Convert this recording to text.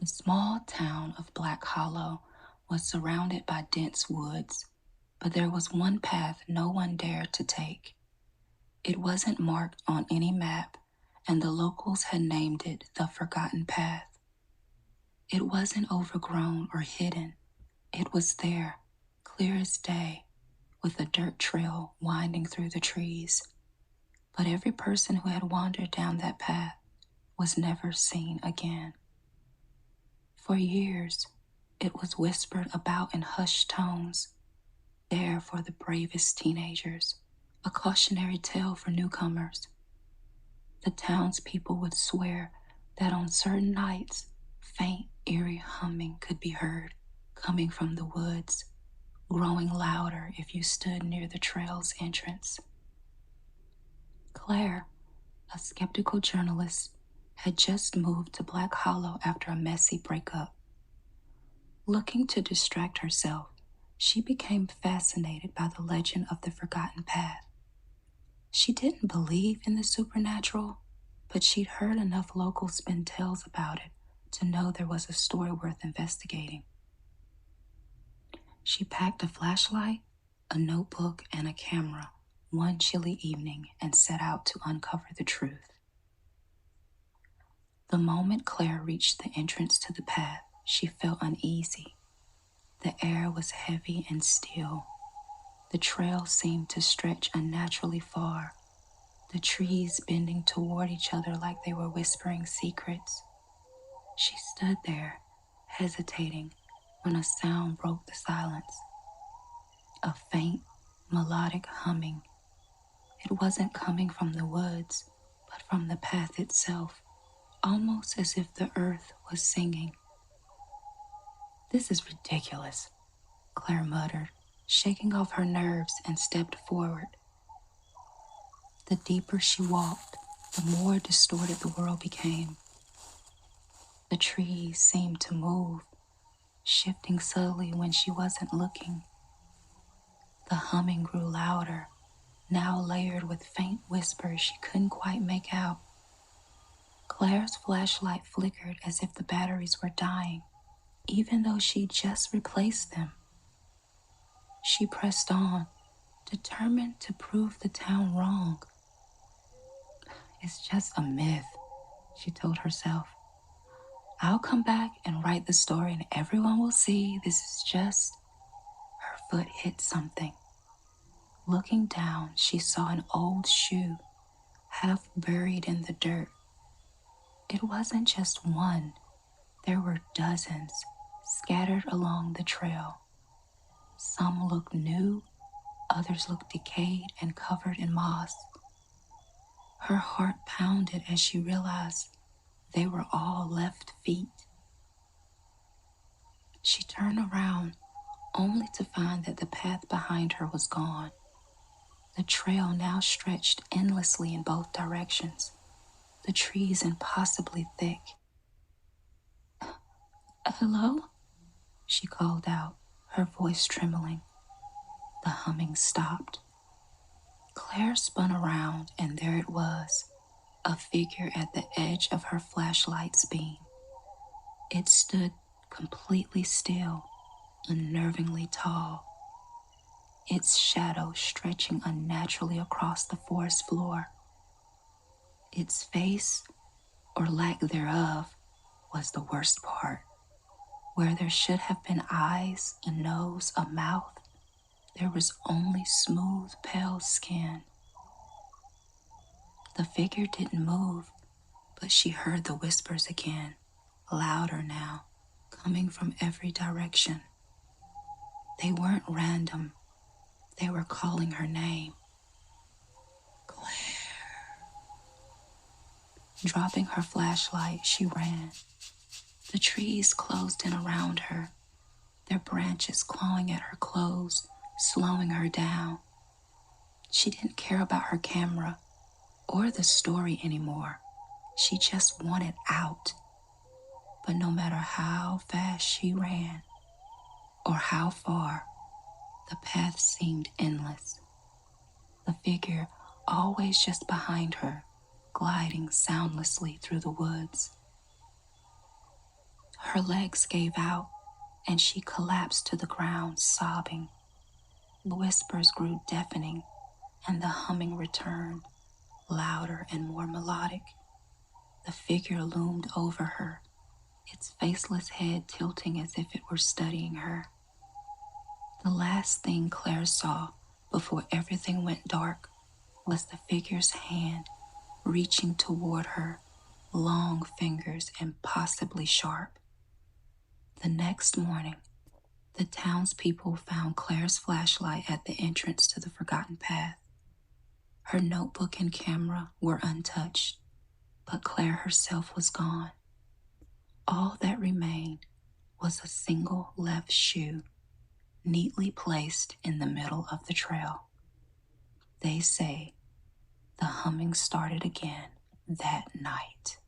The small town of Black Hollow was surrounded by dense woods, but there was one path no one dared to take. It wasn't marked on any map, and the locals had named it the Forgotten Path. It wasn't overgrown or hidden. It was there, clear as day, with a dirt trail winding through the trees. But every person who had wandered down that path was never seen again. For years, it was whispered about in hushed tones, there for the bravest teenagers, a cautionary tale for newcomers. The townspeople would swear that on certain nights, faint, eerie humming could be heard coming from the woods, growing louder if you stood near the trail's entrance. Claire, a skeptical journalist, had just moved to Black Hollow after a messy breakup. Looking to distract herself, she became fascinated by the legend of the Forgotten Path. She didn't believe in the supernatural, but she'd heard enough locals spin tales about it to know there was a story worth investigating. She packed a flashlight, a notebook, and a camera one chilly evening and set out to uncover the truth. The moment Claire reached the entrance to the path, she felt uneasy. The air was heavy and still. The trail seemed to stretch unnaturally far, the trees bending toward each other like they were whispering secrets. She stood there, hesitating, when a sound broke the silence. A faint, melodic humming. It wasn't coming from the woods, but from the path itself, almost as if the earth was singing. "This is ridiculous," Claire muttered, shaking off her nerves, and stepped forward. The deeper she walked, the more distorted the world became. The trees seemed to move, shifting subtly when she wasn't looking. The humming grew louder, now layered with faint whispers she couldn't quite make out. Claire's flashlight flickered as if the batteries were dying, even though she'd just replaced them. She pressed on, determined to prove the town wrong. "It's just a myth," she told herself. "I'll come back and write the story and everyone will see this is just..." Her foot hit something. Looking down, she saw an old shoe, half buried in the dirt. It wasn't just one. There were dozens, scattered along the trail. Some looked new, others looked decayed and covered in moss. Her heart pounded as she realized they were all left feet. She turned around, only to find that the path behind her was gone. The trail now stretched endlessly in both directions, the trees impossibly thick. "Hello?" she called out, her voice trembling. The humming stopped. Claire spun around, and there it was, a figure at the edge of her flashlight's beam. It stood completely still, unnervingly tall, its shadow stretching unnaturally across the forest floor. Its face, or lack thereof, was the worst part. Where there should have been eyes, a nose, a mouth, there was only smooth, pale skin. The figure didn't move, but she heard the whispers again, louder now, coming from every direction. They weren't random. They were calling her name. Claire. Dropping her flashlight, she ran. The trees closed in around her, their branches clawing at her clothes, slowing her down. She didn't care about her camera or the story anymore. She just wanted out. But no matter how fast she ran, or how far, the path seemed endless. The figure always just behind her, gliding soundlessly through the woods. Her legs gave out, and she collapsed to the ground, sobbing. The whispers grew deafening, and the humming returned, louder and more melodic. The figure loomed over her, its faceless head tilting as if it were studying her. The last thing Claire saw before everything went dark was the figure's hand reaching toward her, long fingers impossibly sharp. The next morning, the townspeople found Claire's flashlight at the entrance to the forgotten path. Her notebook and camera were untouched, but Claire herself was gone. All that remained was a single left shoe, neatly placed in the middle of the trail. They say the humming started again that night.